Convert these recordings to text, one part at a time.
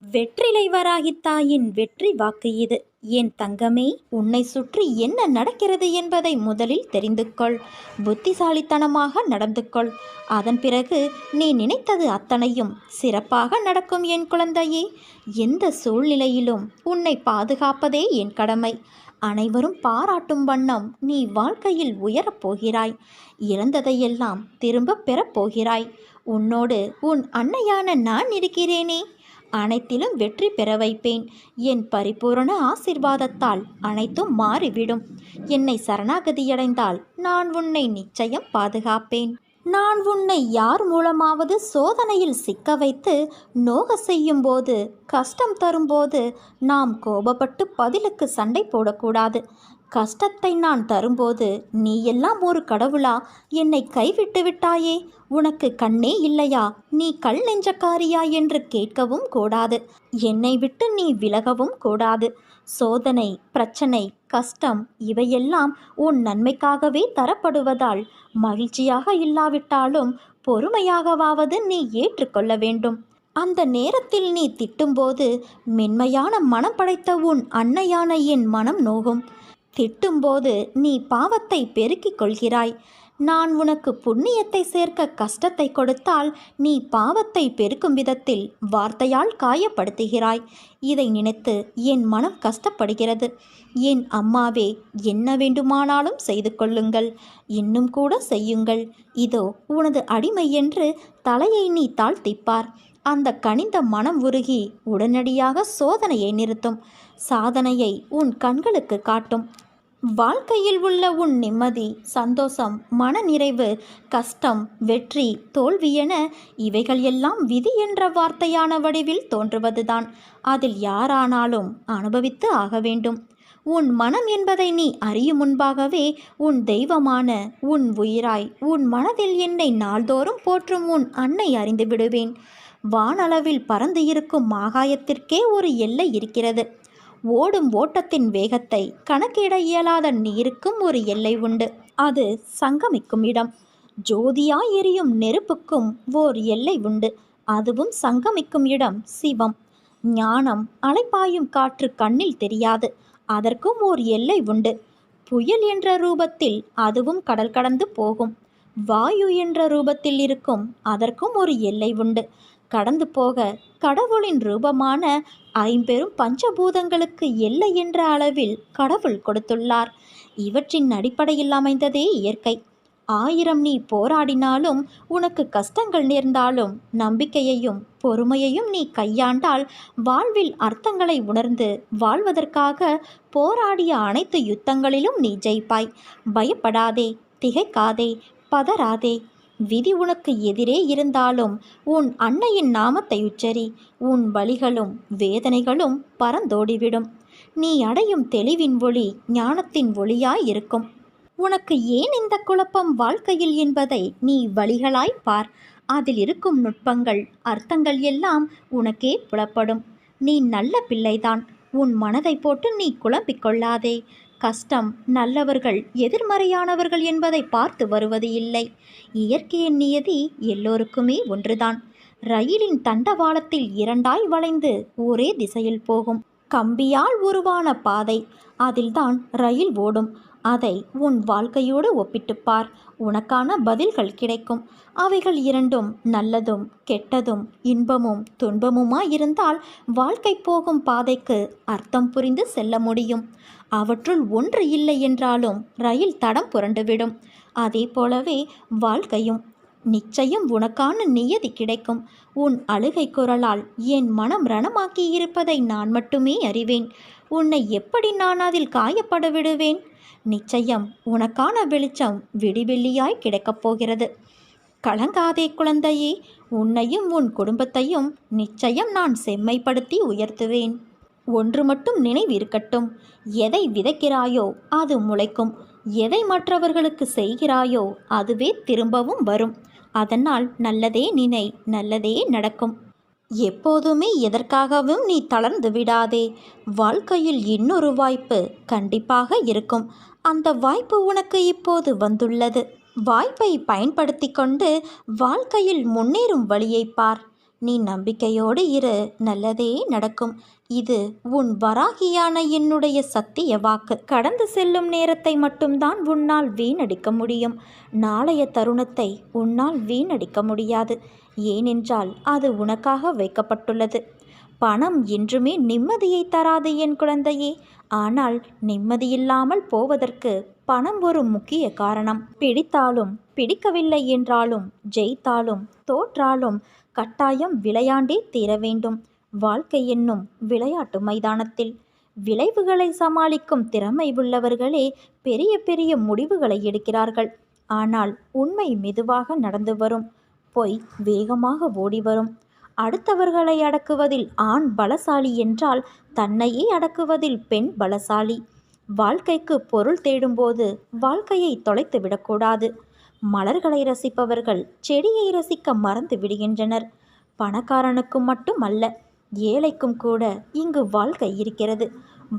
வெற்றிலை வராகித் தாயின் வெற்றி வாக்கு இது. என் தங்கமே, உன்னை சுற்றி என்ன நடக்கிறது என்பதை முதலில் தெரிந்து கொள். புத்திசாலித்தனமாக நடந்து கொள். அதன் பிறகு நீ நினைத்தது அத்தனையும் சிறப்பாக நடக்கும் என் குழந்தையே. எந்த சூழ்நிலையிலும் உன்னை பாதுகாப்பதே என் கடமை. அனைவரும் பாராட்டும் வண்ணம் நீ வாழ்க்கையில் உயரப் போகிறாய். இழந்ததையெல்லாம் திரும்ப பெறப்போகிறாய். உன்னோடு உன் அன்னையான நான் இருக்கிறேனே. அனைத்திலும் வெற்றி பெற வைப்பேன். என் பரிபூரண ஆசிர்வாதத்தால் அனைத்தும் மாறிவிடும். என்னை சரணாகதியடைந்தால் நான் உன்னை நிச்சயம் பாதுகாப்பேன். நான் உன்னை யார் மூலமாவது சோதனையில் சிக்க வைத்து நோக செய்யும்போது, கஷ்டம் தரும்போது நாம் கோபப்பட்டு பதிலுக்கு சண்டை போடக்கூடாது. கஷ்டத்தை நான் தரும்போது நீ எல்லாம் ஒரு கடவுளா, என்னை கைவிட்டு விட்டாயே, உனக்கு கண்ணே இல்லையா, நீ கல் நெஞ்சக்காரியா என்று கேட்கவும் கூடாது. என்னை விட்டு நீ விலகவும் கூடாது. சோதனை, பிரச்சனை, கஷ்டம் இவையெல்லாம் உன் நன்மைக்காகவே தரப்படுவதால் மகிழ்ச்சியாக இல்லாவிட்டாலும் பொறுமையாகவாவது நீ ஏற்றுக்கொள்ள வேண்டும். அந்த நேரத்தில் நீ திட்டும்போது மென்மையான மனம் படைத்த உன் அன்னையான என் மனம் நோகும். திட்டும்போது நீ பாவத்தை பெருக்கிக் கொள்கிறாய். நான் உனக்கு புண்ணியத்தை சேர்க்க கஷ்டத்தை கொடுத்தால் நீ பாவத்தை பெருக்கும் விதத்தில் வார்த்தையால் காயப்படுத்துகிறாய். இதை நினைத்து என் மனம் கஷ்டப்படுகிறது. என் அம்மாவே, என்ன வேண்டுமானாலும் செய்து கொள்ளுங்கள், இன்னும் கூட செய்யுங்கள், இதோ உனது அடிமை என்று தலையை நீ தாழ்த்திப்பார். அந்த கனிந்த மனம் உருகி உடனடியாக சோதனையை நிறுத்தும். சாதனையை உன் கண்களுக்கு காட்டும். வாழ்க்கையில் உள்ள உன் நிம்மதி, சந்தோஷம், மனநிறைவு, கஷ்டம், வெற்றி, தோல்வி என இவைகள் எல்லாம் விதி என்ற வார்த்தையான வடிவில் தோன்றுவதுதான். அதில் யாரானாலும் அனுபவித்து ஆக வேண்டும். உன் மனம் என்பதை நீ அறியும் முன்பாகவே உன் தெய்வமான, உன் உயிராய், உன் மனதில் என்னை நாள்தோறும் போற்றும் உன் அன்னை அறிந்து விடுவேன். வானளவில் பறந்து இருக்கும் ஆகாயத்திற்கே ஒரு எல்லை இருக்கிறது. ஓடும் ஓட்டத்தின் வேகத்தை கணக்கிட இயலாத நீருக்கும் ஒரு எல்லை உண்டு. அது சங்கமிக்கும் இடம். ஜோதியாய் எரியும் நெருப்புக்கும் ஓர் எல்லை உண்டு. அதுவும் சங்கமிக்கும் இடம் சிவம். ஞானம், அலைப்பாயும் காற்று கண்ணில் தெரியாது. அதற்கும் ஓர் எல்லை உண்டு. புயல் என்ற ரூபத்தில் அதுவும் கடல் கடந்து போகும். வாயு என்ற ரூபத்தில் இருக்கும் அதற்கும் ஒரு எல்லை உண்டு. கடந்து போக கடவுளின் ரூபமான ஐம்பெரும் பஞ்சபூதங்களுக்கு எல்லை என்ற அளவில் கடவுள் கொடுத்துள்ளார். இவற்றின் அடிப்படையில் அமைந்ததே இயற்கை. 1000 நீ போராடினாலும், உனக்கு கஷ்டங்கள் நேர்ந்தாலும், நம்பிக்கையையும் பொறுமையையும் நீ கையாண்டால் வாழ்வில் அர்த்தங்களை உணர்ந்து வாழ்வதற்காக போராடிய அனைத்து யுத்தங்களிலும் நீ ஜெயிப்பாய். பயப்படாதே, திகைக்காதே, பதறாதே. விதி உனக்கு எதிரே இருந்தாலும் உன் அன்னையின் நாமத்தை உச்சரி. உன் வலிகளும் வேதனைகளும் பறந்தோடிவிடும். நீ அடையும் தெளிவின் ஒளி ஞானத்தின் ஒளியாய் இருக்கும். உனக்கு ஏன் இந்த குழப்பம் வாழ்க்கையில் என்பதை நீ வழிகளாய் பார். அதில் இருக்கும் நுட்பங்கள், அர்த்தங்கள் எல்லாம் உனக்கே புலப்படும். நீ நல்ல பிள்ளைதான். உன் மனதை போட்டு நீ குழம்பிக் கொள்ளாதே. கஷ்டம் நல்லவர்கள் எதிர்மறையானவர்கள் என்பதை பார்த்து வருவது இல்லை. இயற்கையின் நியதி எல்லோருக்குமே ஒன்றுதான். ரயிலின் தண்டவாளத்தில் இரண்டாய் வளைந்து ஒரே திசையில் போகும் கம்பியால் உருவான பாதை, அதில்தான் ரயில் ஓடும். அதை உன் வாழ்க்கையோடு ஒப்பிட்டுப்பார். உனக்கான பதில்கள் கிடைக்கும். அவைகள் இரண்டும் நல்லதும் கெட்டதும் இன்பமும் துன்பமுமாயிருந்தால் வாழ்க்கை போகும் பாதைக்கு அர்த்தம் புரிந்து செல்ல முடியும். அவற்றுள் ஒன்று இல்லை என்றாலும் ரயில் தடம் புரண்டுவிடும். அதே போலவே வாழ்க்கையும். நிச்சயம் உனக்கான நியதி கிடைக்கும். உன் அழுகை குரலால் என் மனம் ரணமாக்கி இருப்பதை நான் மட்டுமே அறிவேன். உன்னை எப்படி நான் அதில் காயப்பட விடுவேன்? நிச்சயம் உனக்கான வெளிச்சம் விடிவெள்ளியாய் கிடைக்கப் போகிறது. கலங்காதே குழந்தையே. உன்னையும் உன் குடும்பத்தையும் நிச்சயம் நான் செம்மைப்படுத்தி உயர்த்துவேன். ஒன்று மட்டும் நினைவிருக்கட்டும். எதை விதைக்கிறாயோ அது முளைக்கும். எதை மற்றவர்களுக்கு செய்கிறாயோ அதுவே திரும்பவும் வரும். அதனால் நல்லதே நினை, நல்லதே நடக்கும். எப்போதுமே எதற்காகவும் நீ தளர்ந்து விடாதே. வாழ்க்கையில் இன்னொரு வாய்ப்பு கண்டிப்பாக இருக்கும். அந்த வாய்ப்பு உனக்கு இப்போது வந்துள்ளது. வாய்ப்பை பயன்படுத்தி கொண்டு வாழ்க்கையில் முன்னேறும் வழியை பார். நீ நம்பிக்கையோடு இரு, நல்லதே நடக்கும். இது உன் வராகியான என்னுடைய சத்திய வாக்கு. கடந்து செல்லும் நேரத்தை மட்டும்தான் உன்னால் வீணடிக்க முடியும். நாளைய தருணத்தை உன்னால் வீணடிக்க முடியாது. ஏனென்றால் அது உனக்காக வைக்கப்பட்டுள்ளது. பணம் என்றுமே நிம்மதியை தராது என் குழந்தையே. ஆனால் நிம்மதியில்லாமல் போவதற்கு பணம் ஒரு முக்கிய காரணம். பிடித்தாலும் பிடிக்கவில்லை என்றாலும், ஜெயித்தாலும் தோற்றாலும் கட்டாயம் விளையாண்டே தீர வேண்டும். வாழ்க்கை என்னும் விளையாட்டு மைதானத்தில் விளைவுகளை சமாளிக்கும் திறமை உள்ளவர்களே பெரிய பெரிய முடிவுகளை எடுக்கிறார்கள். ஆனால் உண்மை மெதுவாக நடந்து வரும், பொய் வேகமாக ஓடி வரும். அடுத்தவர்களை அடக்குவதில் ஆண் பலசாலி என்றால் தன்னையே அடக்குவதில் பெண் பலசாலி. வாழ்க்கைக்கு பொருள் தேடும்போது வாழ்க்கையை தொலைத்து விடக்கூடாது. மலர்களை ரசிப்பவர்கள் செடியை ரசிக்க மறந்து விடுகின்றனர். பணக்காரனுக்கு மட்டும் அல்ல, ஏழைக்கும் கூட இங்கு வாழ்க்கை இருக்கிறது.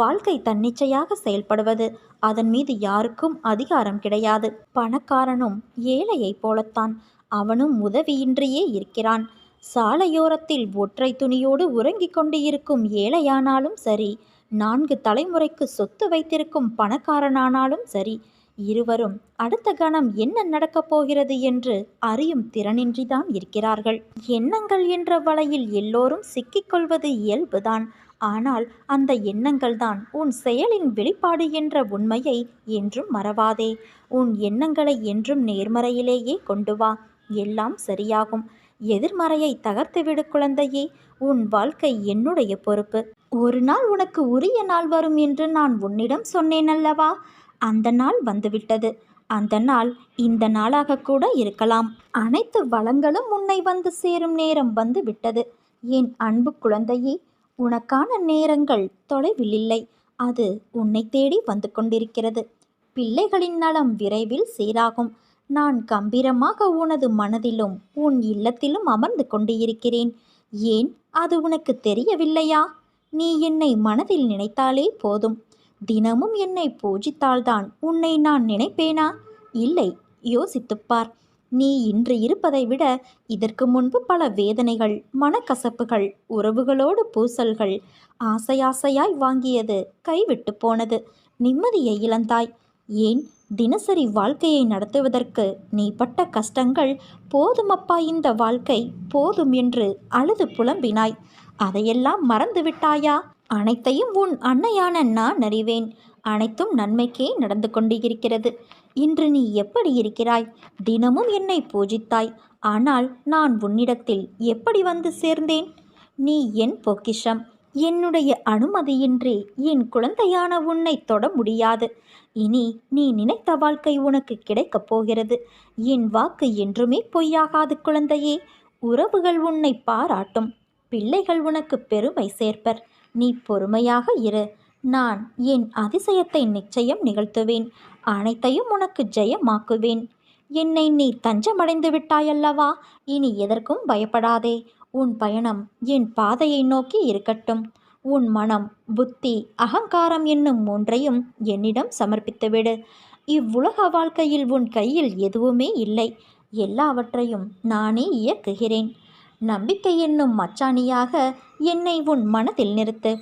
வாழ்க்கை தன்னிச்சையாக செயல்படுவது, அதன் மீது யாருக்கும் அதிகாரம் கிடையாது. பணக்காரனும் ஏழையைப் போலத்தான், அவனும் உதவியின்றியே இருக்கிறான். சாலையோரத்தில் ஒற்றை துணியோடு உறங்கிக் கொண்டு இருக்கும் ஏழையானாலும் சரி, 4 தலைமுறைக்கு சொத்து வைத்திருக்கும் பணக்காரனானாலும் சரி, இருவரும் அடுத்த கணம் என்ன நடக்கப் போகிறது என்று அறியும் திறனின்றிதான் இருக்கிறார்கள். எண்ணங்கள் என்ற வலையில் எல்லோரும் சிக்கிக்கொள்வது இயல்புதான். ஆனால் அந்த எண்ணங்கள் தான் உன் செயலின் வெளிப்பாடு என்ற உண்மையை என்றும் மறவாதே. உன் எண்ணங்களை என்றும் நேர்மறையிலேயே கொண்டு வா, எல்லாம் சரியாகும். எதிர்மறையை தகர்த்துவிடு குழந்தையே. உன் வாழ்க்கை என்னுடைய பொறுப்பு. ஒரு நாள் உனக்கு உரிய நாள் வரும் என்று நான் உன்னிடம் சொன்னேன் அல்லவா? அந்த நாள் வந்துவிட்டது. அந்த நாள் இந்த நாளாக கூட இருக்கலாம். அனைத்து வளங்களும் உன்னை வந்து சேரும் நேரம் வந்து விட்டது. என் அன்பு குழந்தையே, உனக்கான நேரங்கள் தொலைவில் இல்லை. அது உன்னை தேடி வந்து கொண்டிருக்கிறது. பிள்ளைகளின் நலம் விரைவில் சீராகும். நான் கம்பீரமாக உனது மனதிலும் உன் இல்லத்திலும் அமர்ந்து கொண்டு இருக்கிறேன். ஏன் அது உனக்கு தெரியவில்லையா? நீ என்னை மனதில் நினைத்தாலே போதும். தினமும் என்னை பூஜித்தால்தான் உன்னை நான் நினைப்பேனா? இல்லை, யோசித்துப்பார். நீ இன்று இருப்பதை விட இதற்கு முன்பு பல வேதனைகள், மனக்கசப்புகள், உறவுகளோடு பூசல்கள், ஆசையாசையாய் வாங்கியது கைவிட்டு போனது. நிம்மதியை இழந்தாய். ஏன்? தினசரி வாழ்க்கையை நடத்துவதற்கு நீ பட்ட கஷ்டங்கள் போதுமப்பா, இந்த வாழ்க்கை போதும் என்று அழுது புலம்பினாய். அதையெல்லாம் மறந்து விட்டாயா? அனைத்தையும் உன் அன்னையான நான் அறிவேன். அனைத்தும் நன்மைக்கே நடந்து கொண்டு இருக்கிறது. இன்று நீ எப்படி இருக்கிறாய்? தினமும் என்னை பூஜித்தாய். ஆனால் நான் உன்னிடத்தில் எப்படி வந்து சேர்ந்தேன்? நீ என் பொக்கிஷம். என்னுடைய அனுமதியின்றி என் குழந்தையான உன்னை தொட முடியாது. இனி நீ நினைத்த வாழ்க்கை உனக்கு கிடைக்கப் போகிறது. என் வாக்கு என்றுமே பொய்யாகாது குழந்தையே. உறவுகள் உன்னை பாராட்டும். பிள்ளைகள் உனக்கு பெருமை சேர்ப்பர். நீ பொறுமையாக இரு. நான் என் அதிசயத்தை நிச்சயம் நிகழ்த்துவேன். அனைத்தையும் உனக்கு ஜெயமாக்குவேன். என்னை நீ தஞ்சமடைந்து விட்டாயல்லவா? இனி எதற்கும் பயப்படாதே. உன் பயணம் என் பாதையை நோக்கி இருக்கட்டும். உன் மனம், புத்தி, அகங்காரம் என்னும் 3ஐயும் என்னிடம் சமர்ப்பித்துவிடு. இவ்வுலக வாழ்க்கையில் உன் கையில் எதுவுமே இல்லை. எல்லாவற்றையும் நானே இயக்குகிறேன். நம்பிக்கை என்னும் மச்சாணியாக என்னை உன் மனதில் நிறுத்து.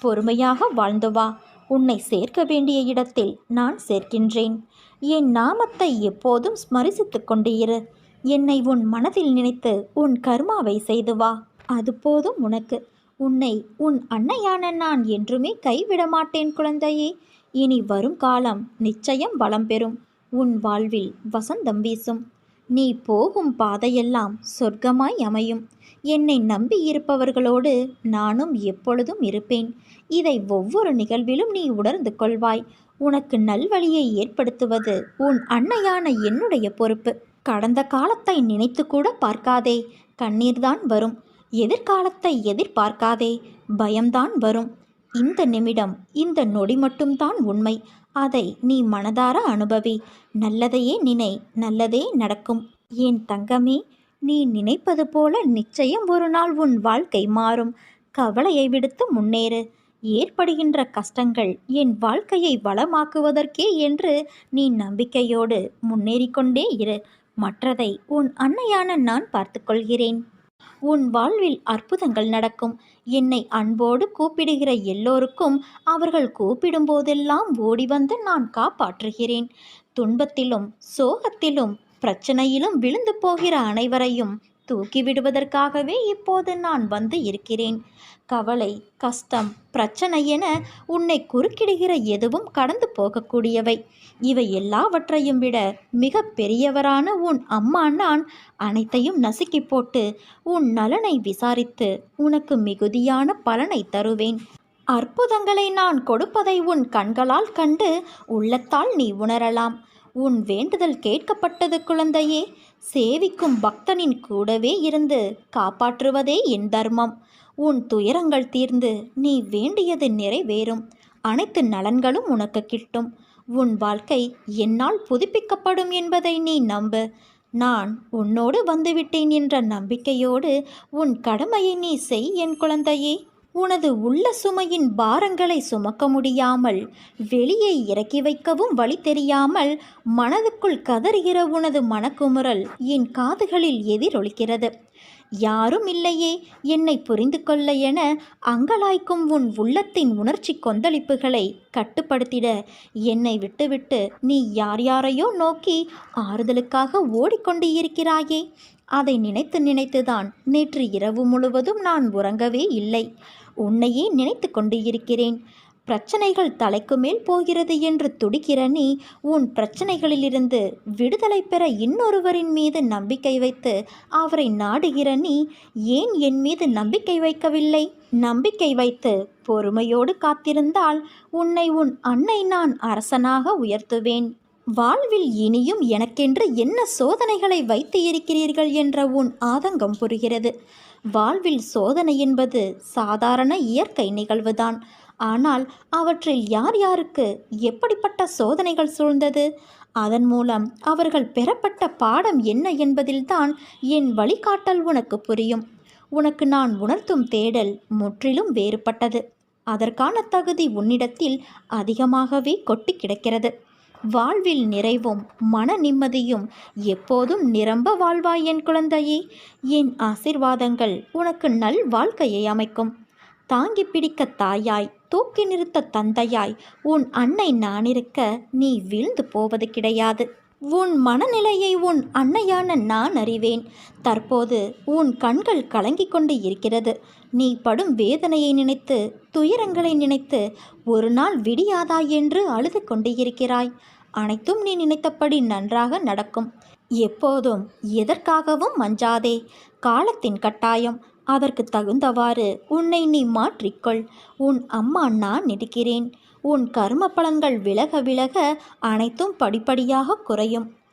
பொறுமையாக வாழ்ந்து வா. உன்னை சேர்க்க வேண்டிய இடத்தில் நான் சேர்க்கின்றேன். என் நாமத்தை எப்போதும் ஸ்மரிசித்து கொண்டு இரு. என்னை உன் மனதில் நினைத்து உன் கர்மாவை செய்து வா. அது போதும் உனக்கு. உன்னை உன் அன்னையான நான் என்றுமே கைவிட மாட்டேன் குழந்தையே. இனி வரும் காலம் நிச்சயம் வளம் பெறும். உன் வாழ்வில் வசந்தம் வீசும். நீ போகும் பாதையெல்லாம் சொர்க்கமாய் அமையும். என்னை நம்பி இருப்பவர்களோடு நானும் எப்பொழுதும் இருப்பேன். இதை ஒவ்வொரு நிகழ்விலும் நீ உணர்ந்து கொள்வாய். உனக்கு நல்வழியை ஏற்படுத்துவது உன் அன்னையான என்னுடைய பொறுப்பு. கடந்த காலத்தை நினைத்து கூட பார்க்காதே. கண்ணீர்தான் வரும். எதிர்காலத்தை எதிர்பார்க்காதே. பயம்தான் வரும். இந்த நிமிடம், இந்த நொடி மட்டும்தான் உண்மை. அதை நீ மனதார அனுபவி. நல்லதையே நினை, நல்லதே நடக்கும். என் தங்கமே, நீ நினைப்பது போல நிச்சயம் ஒரு நாள் உன் வாழ்க்கை மாறும். கவலையை விடுத்து முன்னேறு. ஏற்படுகின்ற கஷ்டங்கள் என் வாழ்க்கையை வளமாக்குவதற்கே என்று நீ நம்பிக்கையோடு முன்னேறிக்கொண்டே இரு. மற்றதை உன் அன்னையான நான் பார்த்துக்கொள்கிறேன். உன் வாழ்வில் அற்புதங்கள் நடக்கும். என்னை அன்போடு கூப்பிடுகிற எல்லோருக்கும் அவர்கள் கூப்பிடும் போதெல்லாம் ஓடி வந்து நான் காப்பாற்றுகிறேன். துன்பத்திலும் சோகத்திலும் பிரச்சனையிலும் விழுந்து போகிற அனைவரையும் தூக்கிவிடுவதற்காகவே இப்போது நான் வந்து இருக்கிறேன். கவலை, கஷ்டம், பிரச்சனை என உன்னை குறுக்கிடுகிற எதுவும் கடந்து போகக்கூடியவை. இவை எல்லாவற்றையும் விட மிக பெரியவரான உன் அம்மா நான் அனைத்தையும் நசுக்கி போட்டு உன் நலனை விசாரித்து உனக்கு மிகுதியான பலனை தருவேன். அற்புதங்களை நான் கொடுப்பதை உன் கண்களால் கண்டு உள்ளத்தால் நீ உணரலாம். உன் வேண்டுதல் கேட்கப்பட்டது குழந்தையே. சேவிக்கும் பக்தனின் கூடவே இருந்து காப்பாற்றுவதே என் தர்மம். உன் துயரங்கள் தீர்ந்து நீ வேண்டியது நிறைவேறும். அனைத்து நலன்களும் உனக்கு கிட்டும். உன் வாழ்க்கை என்னால் புதுப்பிக்கப்படும் என்பதை நீ நம்பு. நான் உன்னோடு வந்துவிட்டேன் என்ற நம்பிக்கையோடு உன் கடமையை நீ செய் என் குழந்தையே. உனது உள்ள சுமையின் பாரங்களை சுமக்க முடியாமல், வெளியே இறக்கி வைக்கவும் வழி தெரியாமல் மனதுக்குள் கதறுகிற உனது மனக்குமுறல் என் காதுகளில் எதிரொலிக்கிறது. யாரும் இல்லையே என்னை புரிந்து கொள்ள என அங்கலாய்க்கும் உன் உள்ளத்தின் உணர்ச்சி கொந்தளிப்புகளை கட்டுப்படுத்திட என்னை விட்டுவிட்டு நீ யார் யாரையோ நோக்கி ஆறுதலுக்காக ஓடிக்கொண்டு இருக்கிறாயே. அதை நினைத்து நினைத்துதான் நேற்று இரவு முழுவதும் நான் உறங்கவே இல்லை. உன்னையே நினைத்து கொண்டு இருக்கிறேன். பிரச்சனைகள் தலைக்கு மேல் போகிறது என்று துடிக்கிற நீ உன் பிரச்சனைகளிலிருந்து விடுதலை பெற இன்னொருவரின் மீது நம்பிக்கை வைத்து அவரை நாடுகிற நீ ஏன் என் மீது நம்பிக்கை வைக்கவில்லை? நம்பிக்கை வைத்து பொறுமையோடு காத்திருந்தால் உன்னை உன் அன்னை நான் அரசனாக உயர்த்துவேன். வாழ்வில் இனியும் எனக்கென்று என்ன சோதனைகளை வைத்து இருக்கிறீர்கள் என்ற உன் ஆதங்கம் புரிகிறது. வாழ்வில் சோதனை என்பது சாதாரண இயற்கை நிகழ்வுதான். ஆனால் அவற்றில் யார் யாருக்கு எப்படிப்பட்ட சோதனைகள் சூழ்ந்தது, அதன் மூலம் அவர்கள் பெறப்பட்ட பாடம் என்ன என்பதில்தான் என் வழிகாட்டல் உனக்கு புரியும். உனக்கு நான் உணர்த்தும் தேடல் முற்றிலும் வேறுபட்டது. அதற்கான தகுதி உன்னிடத்தில் அதிகமாகவே கொட்டி கிடக்கிறது. வாழ்வில் நிறைவும் மன நிம்மதியும் எப்போதும் நிரம்ப வாழ்வாய் என் குழந்தையே. என் ஆசிர்வாதங்கள் உனக்கு நல் வாழ்க்கையை அமைக்கும். தாங்கி பிடிக்க தாயாய், தூக்கி நிறுத்த தந்தையாய் உன் அன்னை நான் இருக்க நீ வீழ்ந்து போவது கிடையாது. உன் மனநிலையை உன் அன்னையான நான் அறிவேன். தற்போது உன் கண்கள் கலங்கிக் கொண்டு இருக்கிறது. நீ படும் வேதனையை நினைத்து, துயரங்களை நினைத்து ஒரு நாள் விடியாதா என்று அழுது கொண்டு இருக்கிறாய். அனைத்தும் நீ நினைத்தபடி நன்றாக நடக்கும். எப்போதும் எதற்காகவும் மஞ்சாதே. காலத்தின் கட்டாயம். அதற்கு தகுந்தவாறு உன்னை நீ மாற்றிக்கொள். உன் அம்மா நான் இருக்கிறேன். உன் கர்ம பலன்கள் விலக விலக அனைத்தும் படிப்படியாக குறையும்.